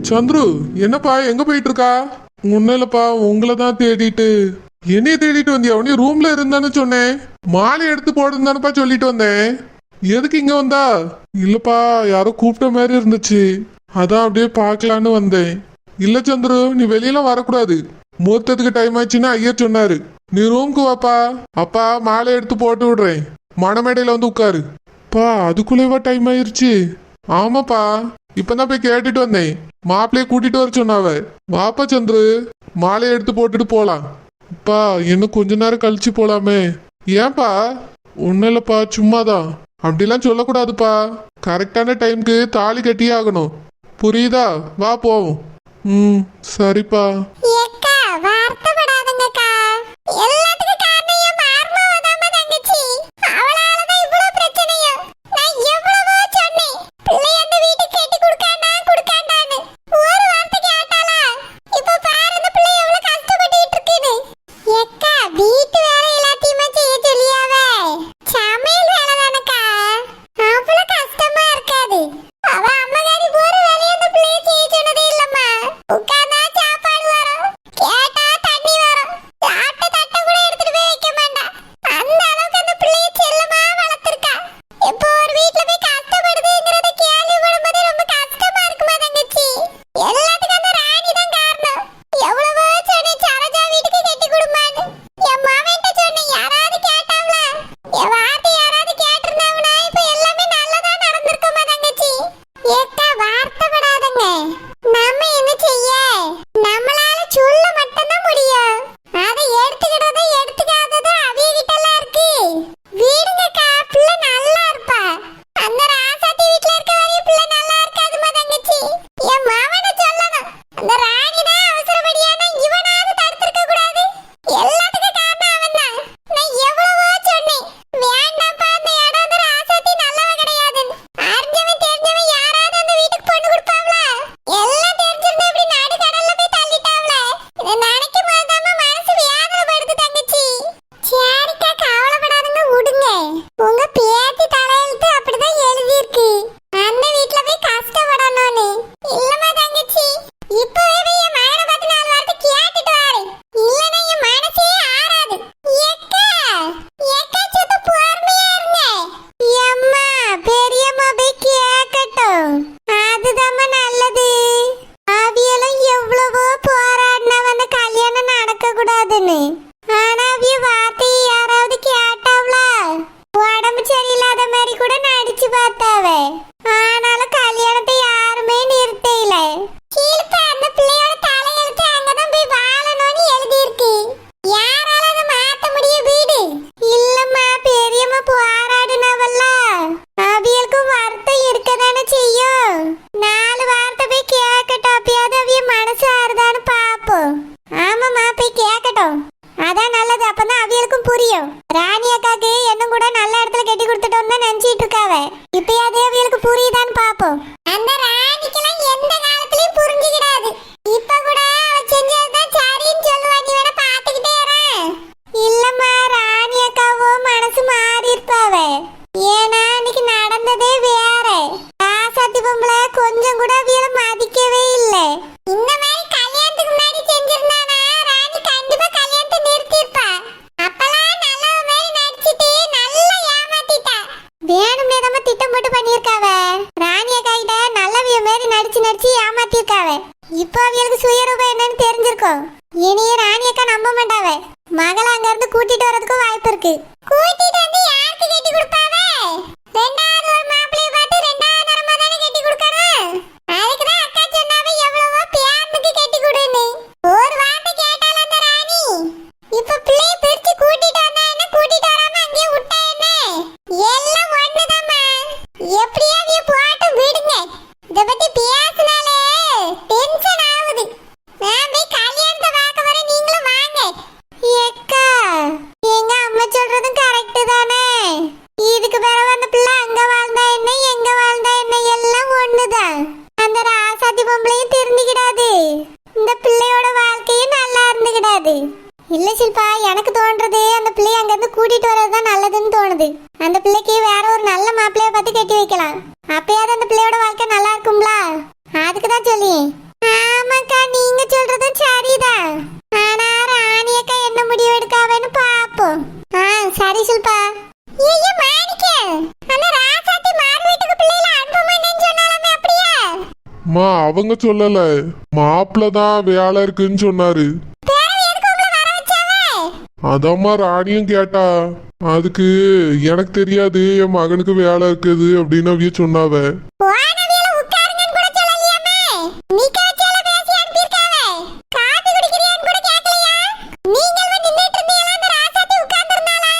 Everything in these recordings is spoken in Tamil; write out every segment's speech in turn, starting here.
சந்துரு, என்னப்பா எங்க போயிட்டு இருக்கா? ஒன்னும் உங்களை தான் தேடிட்டு. என்னைய தேடிட்டு வந்தியா? உடனே ரூம்ல இருந்தான்னு சொன்னேன். மாலை எடுத்து போடுந்தானப்பா சொல்லிட்டு வந்தேன். எதுக்கு இங்க வந்தா? இல்லப்பா, யாரோ கூப்பிட்ட மாதிரி இருந்துச்சு, அதான் அப்படியே பார்க்கலான்னு வந்தேன். இல்ல சந்துரு, நீ வெளியெல்லாம் வரக்கூடாது. முகூர்த்தத்துக்கு டைம் ஆச்சுன்னா ஐயர் சொன்னாரு. நீ ரூம்க்கு வாப்பா. அப்பா மாலை எடுத்து போட்டு விடுறேன். மணமேடையில வந்து உட்காரு. பா, அதுக்குள்ளேவா டைம் ஆயிருச்சு? ஆமாப்பா, இப்பதான் போய் கேட்டுட்டு வந்தேன். மாப்பிள்ளைய கூட்டிட்டு வர சொன்னாவ. வாப்பா சந்துரு, மாலையை எடுத்து போட்டுட்டு போலாம். அப்பா, இன்னும் கொஞ்ச நேரம் கழிச்சு போலாமே. ஏன்பா? ஒன்னும் இல்லப்பா, சும்மாதான். அப்படிலாம் சொல்லக்கூடாதுப்பா. கரெக்டான டைம்க்கு தாலி கட்டியே ஆகணும், புரியுதா? வா போவோம். ம், சரிப்பா. இப்போ அவங்களுக்கு சுயரூபம் என்னன்னு தெரிஞ்சிருக்கும். இனியே ராணி அக்கா நம்ப மாட்டாவ. மகள அங்க இருந்து கூட்டிட்டு வரதுக்கு வாய்ப்பு இருக்கு. கூட்டிட்டு வந்து யாருக்கு கட்டி கொடுப்பாவ? ரெண்டாவது ஒரு மாப்பிளைய பார்த்து ரெண்டாவது தரமா தானே கட்டி கொடுக்கணும். அதுக்கு தான் அக்கா சொன்னாவ எவ்வளவோ பியானுக்கு கட்டி கொடுன்னு. ஒரு வார்த்தை கேட்டால அந்த ராணி. இப்ப பிள்ளைய பிரிச்சு கூட்டிட்டு வந்தா என்ன, கூட்டிட்டு வராம அங்கேயே விட்டா என்ன? எல்லாம் ஒண்ணுதாம்மா. எப்படியா நீ போட்டு விடுங்க. இத பத்தி பேசினாலே டென்ஷன் ஆகுது. நான் போய் கல்யாணத்தை பார்க்க வர, நீங்களும் வாங்க. ஏக்கா, எங்க அம்மா சொல்றதும் கரெக்ட் தானே. இதுக்கு பிறகு அந்த பிள்ளை அங்க வாழ்ந்தா என்ன, எங்க வாழ்ந்தா என்ன, எல்லாம் ஒண்ணுதான். அந்த ராசாத்தி பொம்பளையும் திருந்திக்கிடாது, இந்த பிள்ளையோட வாழ்க்கையும் நல்லா இருந்துக்கிடாது. இல்ல சில்பா, எனக்கு தோன்றது அந்த பிள்ளைய அங்க இருந்து கூட்டிட்டு வரதுதான் நல்லதுன்னு தோணுது. அந்த பிள்ளைக்கு வேற ஒரு நல்ல மாப்பிள்ளைய பார்த்து கட்டி வைக்கலாம். அப்பயாவது அந்த பிள்ளையோட வாழ்க்கை நல்லா இருக்கும்ல. அதுக்குதான் சொல்லி மா அவங்க சொல்லல, மாப்பிள்ள தான் வேலை இருக்குன்னு சொன்னாரு. பிறகு எதுக்கு உங்களை வர வச்சாவே? அதாம்மா ராணியும் கேட்டா. அதுக்கு எனக்கு தெரியாது, என் மகனுக்கு வேலை இருக்குது அப்படின்னு அவிய சொன்னாவ. வானவியல உட்காருங்கன்னு கூட சொல்லலையாமே. நிக்க வச்சால பேசி அனுப்பியிருக்காவே. காபி குடிக்கிறியான்னு கூட கேட்கலையா? நீங்கள் வந்து நின்னுட்டு இருந்தீங்களா, அந்த ராசாத்தி உட்கார்ந்திருந்தாளா?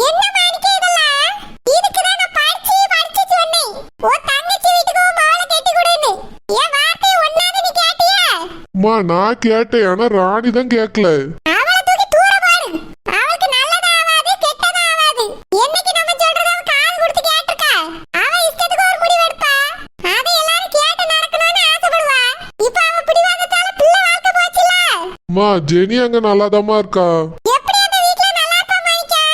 என்ன மாணிக்க இதெல்லாம்? இதுக்குதான் நான் படிச்சு சொன்னேன். உன் தங்கச்சி வீட்டுக்கு உன் மகளை கட்டி கொடுன்னு. என் வார்த்தையை ஒண்ணாவது நீ கேட்டியா? அம்மா நான் கேட்டேன், ஆனா ராணி தான் கேட்கல. அவளை தூக்கி தூர போடு. அவளுக்கு நல்லதா ஆகாது, கெட்டதா ஆகாது. என்னைக்கு நம்ம சொல்றத அவ காது கொடுத்து கேட்டிருக்கா? அவ இஷ்டத்துக்கு ஒரு முடிவு எடுப்பா. அதை எல்லாரும் கேட்டு நடக்கணும்னு ஆசைப்படுவா. இப்ப அவ பிடிவாதத்தால பிள்ளை வாழ்க்கை போச்சுல. அம்மா ஜெனி அங்க நல்லாதாம்மா இருக்கா. எப்படி அந்த வீட்ல நல்லா இருப்பா மாணிக்கா?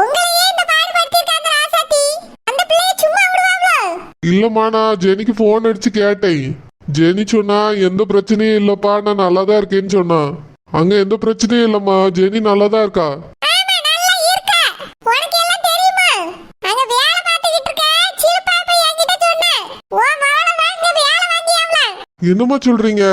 உங்களையே இந்த பாடுபடுத்திருக்கா அந்த ராசாத்தி. அந்த பிள்ளைய சும்மா விடுவாங்களோ? இல்லம்மா நான் ஜெனிக்கு போன் அடிச்சு கேட்டேன். ஜெனி சொன்னா எந்த பிரச்சனையும் இல்லப்பா, நான் நல்லாதான் இருக்கேன்னு சொன்னா. அங்க எந்த பிரச்சனையும் இல்லம்மா, ஜெனி நல்லாதான் இருக்கா. ஆமா, நல்லா இருக்கா. உனக்கு எல்லாம் தெரியுமா? அங்க வேலை பார்த்துக்கிட்டு இருக்க சிறுப்பா போய் என்கிட்ட சொன்னா. உன் மகளை வாங்க வேலை வாங்கியாவல. என்னம்மா சொல்றீங்க?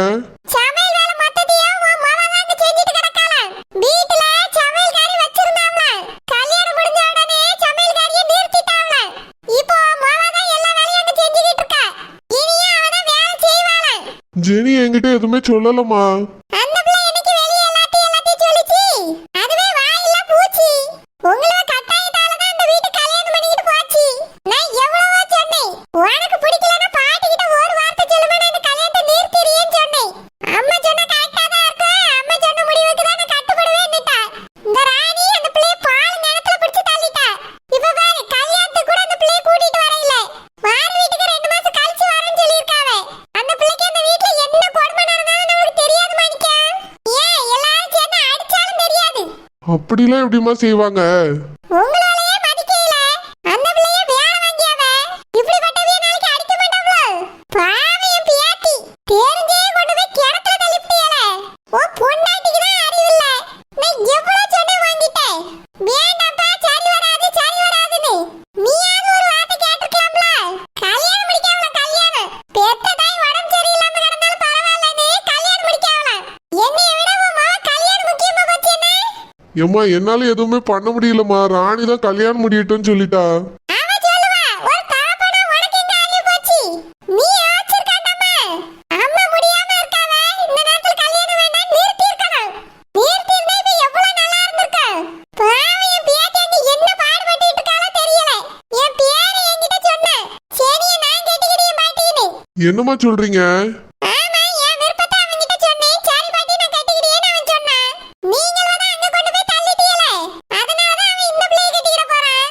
சமையல் வேலை மொத்தத்தையும் உன் மவ தாங்க செஞ்சுட்டு கிடக்காளாம். வீட்டுல சமையல்காரி வச்சிருந்தாவலாம். கல்யாணம் முடிஞ்ச உடனே சமையல்காரியை நிறுத்திட்டாவலாம். இப்போ உன் மவ தான் எல்லா வேலையும் அங்க செஞ்சுக்கிட்டு இருக்கா. இனியும் அவ தான் வேலை செய்வாளாம். ஜெனி என்கிட்ட எதுவுமே சொல்லலம்மா. அந்த பிள்ளை இன்னைக்கு வெளிய எல்லாத்தையும் சொல்லிச்சு. அதுவே வாயில பூச்சி. உங்களோட கட்டாயத்தால தான் இந்த வீட்டு கல்யாணம் பண்ணிக்கிட்டு போச்சு. நான் எவ்வளவோ சொன்னேன். உனக்கு பிடிக்கலன்னா பாட்டிக்கிட்ட ஒரு வார்த்தை சொல்லுமா, நான் இந்த கல்யாணத்தை நிறுத்திடுறேன்னு சொன்னேன். அம்மா சொன்ன கரெக்டா தான் இருக்கும். அம்மா சொன்ன முடிவுக்கு தான் நான் கட்டுப்படுவேன்னுட்டா. இந்த ராணி அந்த பிள்ளைய பால் நிலத்துல பிடிச்சு தள்ளிட்டா. இப்ப பாரு, கல்யாணத்துக்கு கூட அந்த பிள்ளைய கூட்டிட்டு வர இல்ல. வார வீட்டுக்கு 2 மாசம் கழிச்சு வரேன்னு சொல்லியிருக்காவ. அந்த பிள்ளைக்கு அந்த வீட்டுல என்ன கொடுமை நடந்தாலும் நமக்கு தெரியாது மாணிக்கா. ஏன் எல்லாரும் சேர்ந்து அடிச்சாலும் தெரியாது. அப்படிலாம் எப்படிம்மா செய்வாங்க? உங்களாலேயே மதிக்கல. அந்த பிள்ளைய வேலை வாங்கியாவ. இப்படிப்பட்டவிய நாளைக்கு அடிக்க மாட்டாங்களோ? பாவி என் பியாத்தி. தெரிஞ்சே கொண்டு போய் கிணத்துல தள்ளிவிட்டியல. உன் பொண்டாட்டிக்கு தான் அறிவில்ல. நான் எவ்வளவு சொன்னேன் வாங்கிட்டேன். வேண்டாம்ப்பா, சரி வராதுன்னு. நீயாவது ஒரு வார்த்தை கேட்டிருக்கலாம்ல. கல்யாணம் முடிக்காவலாம், கல்யாணம். பெத்த தாய் உடம்பு சரியில்லாம கிடந்தாலும் பரவாயில்லன்னு கல்யாணம் முடிக்காவலாம். என்னைய விட உன் மவ கல்யாணம் முக்கியமா போச்சு என்ன? ஏம்மா என்னால எதுவுமே பண்ண முடியலம்மா, ராணி தான் கல்யாணம் முடியட்டும்னு சொல்லிட்டா. அவ சொல்லுவா, ஒரு தகப்பனா உனக்கு எங்க அறிவு போச்சு? நீ யோசிச்சிருக்காண்டாமா? அம்மா முடியாம இருக்காவ, இந்த நேரத்துல கல்யாணம் வேண்டாம் நிறுத்தி இருக்கணும். நிறுத்தி இருந்தா இப்ப எவ்வளவு நல்லா இருந்திருக்கும். பாவி என் பியாத்தி அங்க என்ன பாடுபட்டுட்டு இருக்காளோ தெரியல. என் பியாரி என்கிட்ட சொன்னா, சரி நான் கேட்டுக்கிறேன் பாட்டின்னு. என்னம்மா சொல்றீங்க? ஆமா, என் விருப்பத்தை அவன்கிட்ட சொன்னேன். சரி பாட்டி நான் கட்டிக்கிறேன்னு அவன் சொன்னான். நீங்கள் வந்து அங்க கொண்டு போய் தள்ளிட்டீங்களே, அதனாலதான் அவன் இந்த பிள்ளையை கட்டிக்கிற போறான்.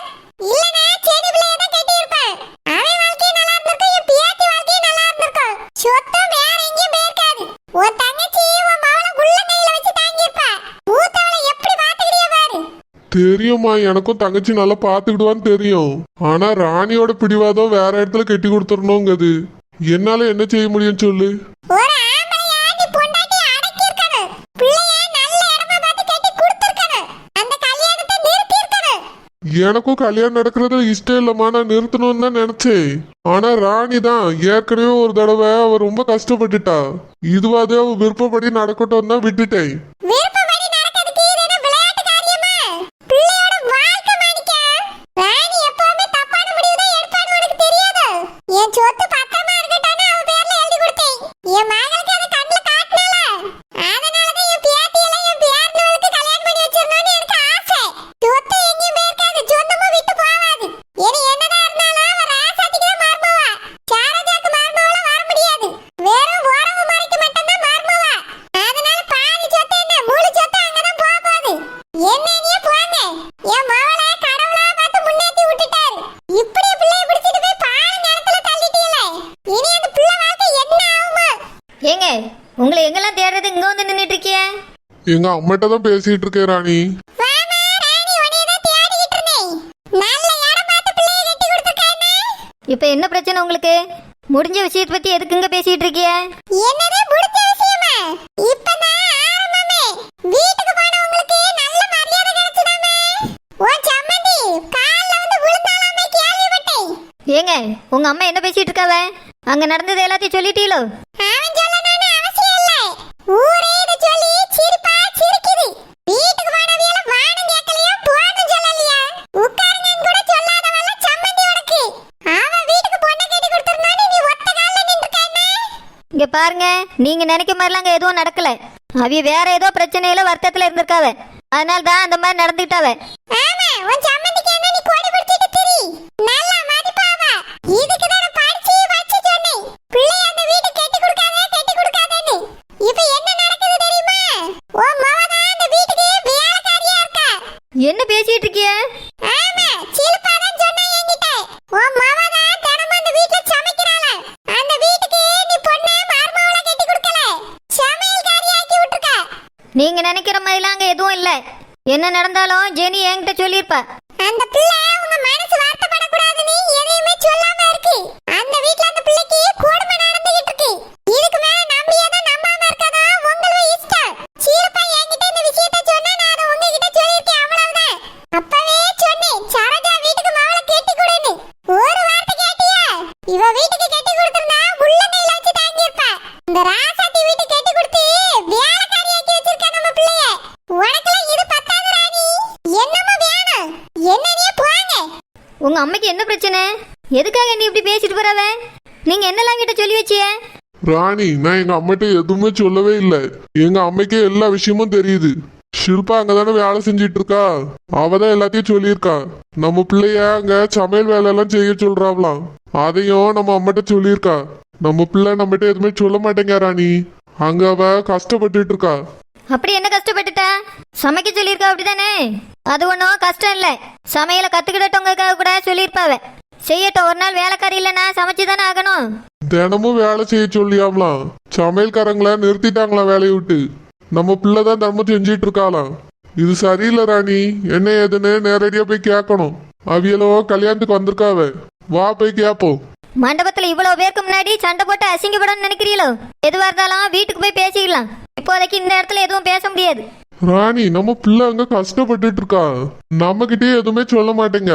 இல்லனா செடி பிள்ளையை தான் கட்டியிருப்பான். அவன் வாழ்க்கை நல்லா இருந்திருக்கும், என் பியாத்தி வாழ்க்கை நல்லா இருந்திருக்கும். சொத்தம் வேற எங்கேயும் போயிருக்காது. உன் தங்கச்சி உன் மவளை உள்ள கையில வச்சு தாங்கியிருப்பா. மூத்தவளை எப்படி பாத்துக்கிறிய பாரு. தெரியும்மா, எனக்கும் தங்கச்சி நல்லா பாத்துக்கிடுவான்னு தெரியும். ஆனா ராணியோட பிடிவாதம் வேற இடத்துல கட்டி கொடுத்துடணுங்கிறது. என்னால என்ன செய்ய முடியும்னு சொல்லு. ஒரு ஆம்பளையா நீ பொண்டாட்டி அடக்கி இருக்கணும். பிள்ளைய நல்ல இடமா பார்த்து கட்டி கொடுத்திருக்கணும். அந்த கல்யாணத்தை நிறுத்தி இருக்கணும். எனக்கும் கல்யாணம் நடக்கிறதுல இஷ்டம் இல்லம்மா, நான் நிறுத்தணும்னு தான் நினைச்சேன். ஆனா ராணி தான் ஏற்கனவே ஒரு தடவை அவ ரொம்ப கஷ்டப்பட்டுட்டா. இதுவாதே அவ விருப்பப்படி நடக்கட்டும் தான் விட்டுட்டேன். விருப்பப்படி நடக்கிறதுக்கு இது என்ன விளையாட்டு காரியமா? பிள்ளையோட வாழ்க்கை மாணிக்கா. ராணி எப்பவுமே தப்பான முடிவு தான் எடுப்பான்னு உனக்கு தெரியாது. என் சொத்து பத்திரமா இருக்கட்டும்னு அவ பேர்ல எழுதி கொடுத்தேன். என் மகளுக்கு அதை கண்ணுல காட்டினால. அதனாலதான் என் பியாத்தியெல்லாம் என் பேரனுக்கு கல்யாணம் பண்ணி வச்சிடணும்னு எனக்கு ஆசை. சொத்து எங்கேயும் போயிருக்காது, சொந்தமும் விட்டு போகாது. இனி என்னதான் இருந்தாலும் அவ ராசாத்திக்கு தான் மருமவா. சாரஜாக்கு மருமவளா வர முடியாது. வெறும் உறவு முறைக்கு மட்டும்தான் மருமவா. அதனால பாதி சொத்து என்ன, முழு சொத்து அங்கதான் போக போகுது. என்னையே போங்க. என் மவளை கடவுளா பார்த்து முன்னேத்தி விட்டுட்டாரு. இப்படி பிள்ளைய பிடிச்சிட்டு போய் பால் நிலத்துல தள்ளிட்டீங்களே, இனி அந்த பிள்ளை வாழ்க்கை என்ன ஆகுமா? ஏங்க உங்களை எங்கெல்லாம் தேடுறது, இங்க வந்து நின்னுட்டு இருக்கிய? எங்க அம்மாட்ட தான் பேசிட்டு இருக்கேன் ராணி. வாமா ராணி, உன்னைய தான் தேடிக்கிட்டு இருந்தேன். நல்ல இடம் பார்த்து பிள்ளைய கட்டி கொடுத்துருக்கானே. இப்ப என்ன பிரச்சனை உங்களுக்கு? முடிஞ்ச விஷயத்தை பத்தி எதுக்குங்க பேசிட்டு இருக்கிய? என்னது முடிஞ்ச விஷயமா? இப்பதான் ஆரம்பமே. வீட்டுக்கு போனவங்களுக்கு நல்ல மரியாதை கிடைச்சதாமே. உன் சம்மந்தி கால்ல வந்து விழுந்தாலாமே கேள்விப்பட்டேன். ஏங்க உங்க அம்மா என்ன பேசிட்டு இருக்காவ? அங்க நடந்தது எல்லாத்தையும் சொல்லிட்டீங்களோ? அவன் சொல்லணும்னு அவசியம் இல்ல. ஊரே இத சொல்லி சிரிப்பா சிரிக்குது. வீட்டுக்கு போனவியல வாணும் கேட்கலையா, போணும் சொல்லலையா? உட்காருங்கன்னு கூட சொல்லாதவள சம்மந்தி உனக்கு. அவன் வீட்டுக்கு பொண்ணை கட்டி கொடுத்துறனால நீ ஒத்த கால்ல நின்னுட்டேனே. இங்க பாருங்க, நீங்க நினைக்க மாதிரிலாம் அங்க எதுவும் நடக்கல. அவிய வேற ஏதோ பிரச்சனையில வருத்தத்துல இருந்திருக்காவ. அதனால தான் அந்த மாதிரி நடந்துட்டாவ. ஆமா, உன் சம்மந்திக்கு என்ன நீ கோடி பிடிச்சிட்டு திரி. நல்லா மதிப்பாவ. இதுக்கு தான் படிச்சு வச்சு சொன்னேன். பிள்ளை அந்த வீட்டு கட்டி கொடுக்காதேன்னு. இப்போ என்ன நடக்குது தெரியுமா? உன் மவ தான் அந்த வீட்டுக்கு வேலைக்காரியா இருக்கா. என்ன பேசிட்டு இருக்கிய? ஆமா, சிலுப்பா தான் சொன்னா என்கிட்ட. உன் மவ தான் தினமும் அந்த வீட்ல சமைக்கறாள. அந்த வீட்டுக்கு நீ பொண்ணு மருமவள கட்டி கொடுக்கல. சமையல்காரியா ஆக்கி விட்டுருக்க. நீங்க நினைக்கிற மாதிரிலாம் அங்க எதுவும் இல்ல. என்ன நடந்தாலும் ஜெனி என்கிட்ட சொல்லியிருப்பா. அந்த பிள்ளை உங்க மனசு வருத்தப்படக்கூடாதுன்னு எதையுமே சொல்லாம இருக்கு. அந்த வீட்ல அந்த பிள்ளைக்கு கொடுமை நடந்துகிட்டு இருக்கு. இதுக்கு மேல நம்பியதா நம்பாம இருக்கதா உங்களோட இஷ்டம். சீலப்பா என்கிட்ட இந்த விஷயத்தை சொன்னா நான் அதை உங்ககிட்ட சொல்லியிருக்கேன், அவ்வளவுதான். அப்பவே சொன்னேன், சரோஜா வீட்டுக்கு மவளை கட்டி கொடுன்னு. ஒரு வார்த்தை கேட்டியா? இவ வீட்டுக்கு கட்டி கொடுத்திருந்தா உள்ளங்கையில வச்சு தாங்கியிருப்பா. இந்த ராசாத்தி வீட்டுக்கு கட்டி கொடுத்து வேலைக்காரியாக்கி வச்சிருக்க நம்ம பிள்ளைய. உனக்குலாம் இது பத்தாது ராணி. என்னமா வேணும்? என்னன்னே போங்க. உங்க அம்மைக்கு என்ன பிரச்சனை? எதுக்காக நீ இப்படி பேசிட்டு போறவ? நீங்க என்னெல்லாம் கிட்ட சொல்லி வச்சிய? ராணி, நான் எங்க அம்மிட்ட எதுவுமே சொல்லவே இல்லை. எங்க அம்மைக்கு எல்லா விஷயமும் தெரியுது. ஷில்பா அங்கதானே வேலை செஞ்சிட்டு இருக்கா. அவதான் எல்லாத்தையும் சொல்லியிருக்கா. நம்ம பிள்ளைய அங்க சமையல் வேலை எல்லாம் செய்ய சொல்றாவலாம். அதையும் நம்ம அம்மிட்ட சொல்லியிருக்கா. நம்ம பிள்ளை நம்மகிட்ட எதுவுமே சொல்ல மாட்டேங்க ராணி. அங்க அவ கஷ்டப்பட்டுட்டு இருக்கா. அப்படி என்ன கஷ்டப்பட்டுட்டா? சமைக்க சொல்லியிருக்கா அப்படிதானே? அது ஒன்றும் கஷ்டம் இல்லை. சமையலை கத்துக்கிட்டவங்களுக்காக கூட சொல்லியிருப்பாவ. செய்யட்டும், ஒரு நாள் வேலைக்காரி இல்லைன்னா சமைச்சு தானே ஆகணும். தினமும் வேலை செய்ய சொல்லியாவலாம். சமையல்காரங்கள நிறுத்திட்டாங்களா வேலையை விட்டு. நம்ம பிள்ளை தான் தினமும் செஞ்சிட்டு இருக்காளாம். இது சரியில்லை ராணி. என்ன ஏதுன்னு நேரடியா போய் கேட்கணும். அவியலோ கல்யாணத்துக்கு வந்திருக்காவ. வா போய் கேப்போம். மண்டபத்துல இவ்வளவு பேருக்கு முன்னாடி சண்டை போட்டு அசிங்கப்படணும்னு நினைக்கிறீங்களோ? எதுவா இருந்தாலும் வீட்டுக்கு போய் பேசிக்கலாம். இப்போதைக்கு இந்த இடத்துல எதுவும் பேச முடியாது. ராணி, நம்ம பிள்ளை அங்க கஷ்டப்பட்டுட்டு இருக்கா. நம்ம கிட்டே எதுவுமே சொல்ல மாட்டேங்க.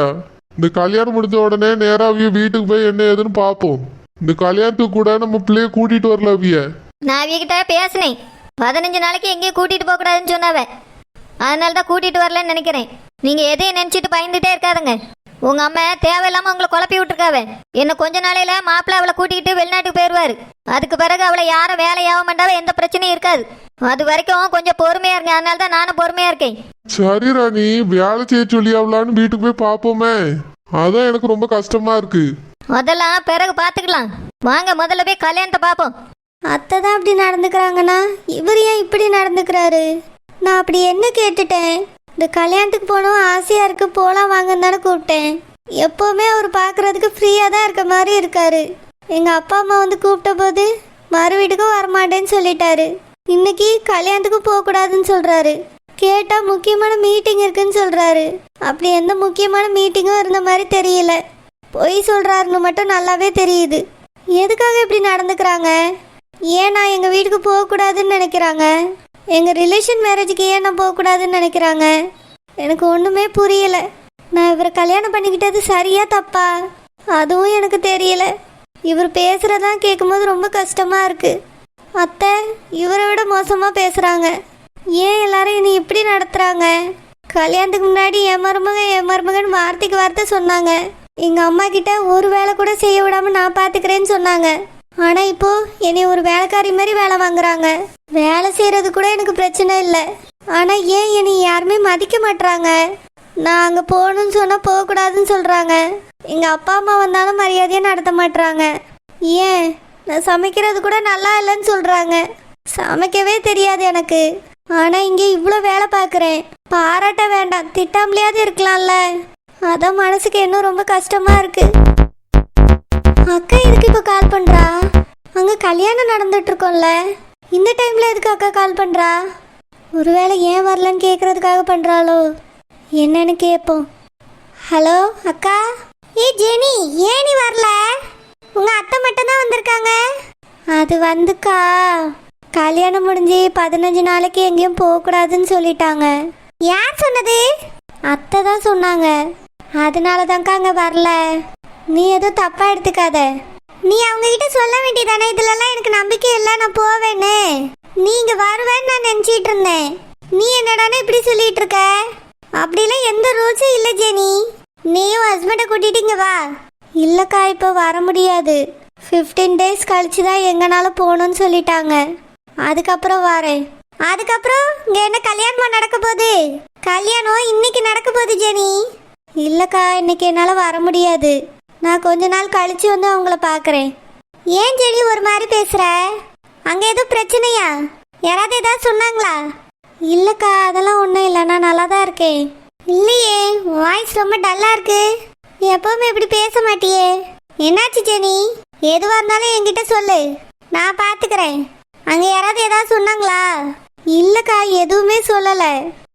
இந்த கல்யாணம் முடிஞ்ச உடனே நேரா அவிய வீட்டுக்கு போய் என்ன ஏதுன்னு பாப்போம். இந்த கல்யாணத்துக்கு கூட நம்ம பிள்ளைய கூட்டிட்டு வரல அவிய. நான் அவியகிட்ட பேசினேன். 15 நாளைக்கு எங்கேயும் கூட்டிட்டு போக கூடாதுன்னு சொன்னாவ. அதனால தான் கூட்டிட்டு வரலன்னு நினைக்கிறேன். நீங்க எதையும் நினைச்சிட்டு பயந்துட்டே இருக்காதுங்க. உங்க அம்மா தேவையில்லாம உங்களை குழப்பி விட்டுருக்காவ. என்ன கொஞ்ச நாளையில மாப்பிள்ள அவளை கூட்டிக்கிட்டு வெளிநாட்டுக்கு போயிடுவாரு. அதுக்கு பிறகு அவளை யாரும் வேலையாக மாட்டாவ. எந்த பிரச்சனையும் இருக்காது. அது வரைக்கும் கொஞ்சம் பொறுமையா இருங்க. அதனால தான் நானும் பொறுமையா இருக்கேன். சரி ராணி, வேலை செய்ய சொல்லியாவலான்னு வீட்டுக்கு போய் பாப்போமே. அதான் எனக்கு ரொம்ப கஷ்டமா இருக்கு. அதெல்லாம் பிறகு பாத்துக்கலாம். வாங்க முதல்ல போய் கல்யாணத்தை பாப்போம். அத்தை தான் அப்படி நடந்துக்கிறாங்கன்னா இவர் ஏன் இப்படி நடந்துக்கிறாரு? நான் அப்படி என்ன கேட்டுட்டேன்? இந்த கல்யாணத்துக்கு போகணும் ஆசையாக இருக்கு, போகலாம் வாங்கன்னு தானே கூப்பிட்டேன். எப்போவுமே அவர் பார்க்குறதுக்கு ஃப்ரீயாக தான் இருக்க மாதிரி இருக்காரு. எங்கள் அப்பா அம்மா வந்து கூப்பிட்ட போது மறு வீட்டுக்கும் வரமாட்டேன்னு சொல்லிட்டாரு. இன்னைக்கு கல்யாணத்துக்கு போகக்கூடாதுன்னு சொல்கிறாரு. கேட்டால் முக்கியமான மீட்டிங் இருக்குன்னு சொல்கிறாரு. அப்படி எந்த முக்கியமான மீட்டிங்கும் இருந்த மாதிரி தெரியல. பொய் சொல்கிறாருன்னு மட்டும் நல்லாவே தெரியுது. எதுக்காக இப்படி நடந்துக்கிறாங்க? ஏன் நான் எங்கள் வீட்டுக்கு போகக்கூடாதுன்னு நினைக்கிறாங்க? எங்கள் ரிலேஷன் மேரேஜுக்கு ஏன் நான் போகக்கூடாதுன்னு நினைக்கிறாங்க? எனக்கு ஒன்றுமே புரியல. நான் இவரை கல்யாணம் பண்ணிக்கிட்டது சரியா தப்பா? அதுவும் எனக்கு தெரியல. இவர் பேசுகிறதான் கேட்கும்போது ரொம்ப கஷ்டமாக இருக்குது. அத்தை இவரை விட மோசமாக பேசுகிறாங்க. ஏன் எல்லாரும் இனி இப்படி நடத்துகிறாங்க? கல்யாணத்துக்கு முன்னாடி என் மருமகன் வார்த்தைக்கு வார்த்தை சொன்னாங்க. எங்கள் அம்மா கிட்ட ஒரு வேலை கூட செய்ய விடாமல் நான் பார்த்துக்கிறேன்னு சொன்னாங்க. ஆனால் இப்போ என்னை ஒரு வேலைக்காரி மாதிரி வேலை வாங்குறாங்க. வேலை செய்கிறது கூட எனக்கு பிரச்சனை இல்லை. ஆனால் ஏன் என்னை யாருமே மதிக்க மாட்டுறாங்க? நான் அங்கே போகணுன்னு சொன்னால் போகக்கூடாதுன்னு சொல்கிறாங்க. எங்கள் அப்பா அம்மா வந்தாலும் மரியாதையாக நடத்த மாட்டுறாங்க. ஏன் நான் சமைக்கிறது கூட நல்லா இல்லைன்னு சொல்கிறாங்க. சமைக்கவே தெரியாது எனக்கு. ஆனால் இங்கே இவ்வளோ வேலை பார்க்குறேன். பாராட்ட வேண்டாம், திட்டாமலையாவது இருக்கலாம்ல. அதான் மனசுக்கு இன்னும் ரொம்ப கஷ்டமாக இருக்குது. அக்கா எதுக்கு இப்போ கால் பண்ணுறா? அங்கே கல்யாணம் நடந்துட்டுருக்கோம்ல, இந்த டைமில் எதுக்கு அக்கா கால் பண்ணுறா? ஒருவேளை ஏன் வரலன்னு கேட்குறதுக்காக பண்ணுறாளோ என்னன்னு கேட்போம். ஹலோ அக்கா. ஜெனி, ஏன் நீ வரல? உங்கள் அத்தை மட்டும் தான் வந்திருக்காங்க. அது வந்துக்கா, கல்யாணம் முடிஞ்சு 15 நாளைக்கு எங்கேயும் போகக்கூடாதுன்னு சொல்லிட்டாங்க. யார் சொன்னது? அத்தை தான் சொன்னாங்க. அதனால தான்க்கா அங்கே வரல. நீ எதுவும் தப்பாக எடுத்துக்காத. நீ அவங்க கிட்ட சொல்ல வேண்டியதானே, இதுலலாம் எனக்கு நம்பிக்கை இல்லை, நான் போவேன்னு. நீங்க வருவேன்னு நான் நினைச்சிட்டு இருந்தேன். நீ என்னடானே இப்படி சொல்லிட்டு இருக்க? அப்படிலாம் எந்த ரூல்ஸும் இல்லை ஜெனி. நீயும் ஹஸ்பண்டை கூட்டிட்டு இங்க வா. இல்லக்கா இப்போ வர முடியாது. 15 days கழிச்சு தான் எங்கனால போகணும்னு சொல்லிட்டாங்க. அதுக்கப்புறம் வரேன். அதுக்கப்புறம் இங்க என்ன கல்யாணமா நடக்க போகுது? கல்யாணம் இன்னைக்கு நடக்க போகுது ஜெனி. இல்லக்கா இன்னைக்கு என்னால் வர முடியாது. நான் கொஞ்ச நாள் கழிச்சு வந்து அவங்கள பார்க்குறேன். ஏன் ஜெனி ஒரு மாதிரி பேசுற? அங்கே எதுவும் பிரச்சனையா? யாராவது ஏதாவது சொன்னாங்களா? இல்லக்கா அதெல்லாம் ஒன்றும் இல்லை, நான் நல்லா தான் இருக்கேன். இல்லையே, வாய்ஸ் ரொம்ப டல்லாக இருக்கு. நீ எப்பவுமே இப்படி பேச மாட்டியே. என்னாச்சு ஜெனி? எதுவாக இருந்தாலும் என்கிட்ட சொல்லு, நான் பார்த்துக்கிறேன். அங்கே யாராவது ஏதாவது சொன்னாங்களா? இல்லக்கா எதுவுமே சொல்லலை.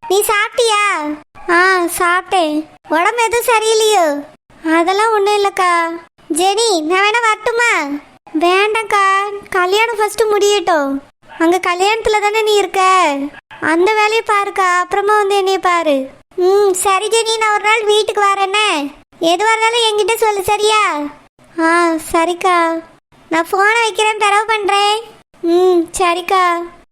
நீ சாப்பிட்டியா? ஆ சாப்பிட்டேன். உடம்பு எதுவும் சரியில்லையோ? அதெல்லாம் ஒன்றும் இல்லைக்கா. ஜெனி நான் வேணா வரட்டுமா? வேண்டாம்க்கா, கல்யாணம் ஃபர்ஸ்ட் முடியட்டும். அங்கே கல்யாணத்தில் தானே நீ இருக்க, அந்த வேலையை பாருக்கா, அப்புறமா வந்து என்னைய பாரு. சரி ஜெனி, நான் ஒரு நாள் வீட்டுக்கு வரேன்னே. எதுவாக இருந்தாலும் என்கிட்ட சொல்லு சரியா? ஆ சரிக்கா. நான் ஃபோனை வைக்கிறேன், தரவு பண்ணுறேன். சரிக்கா.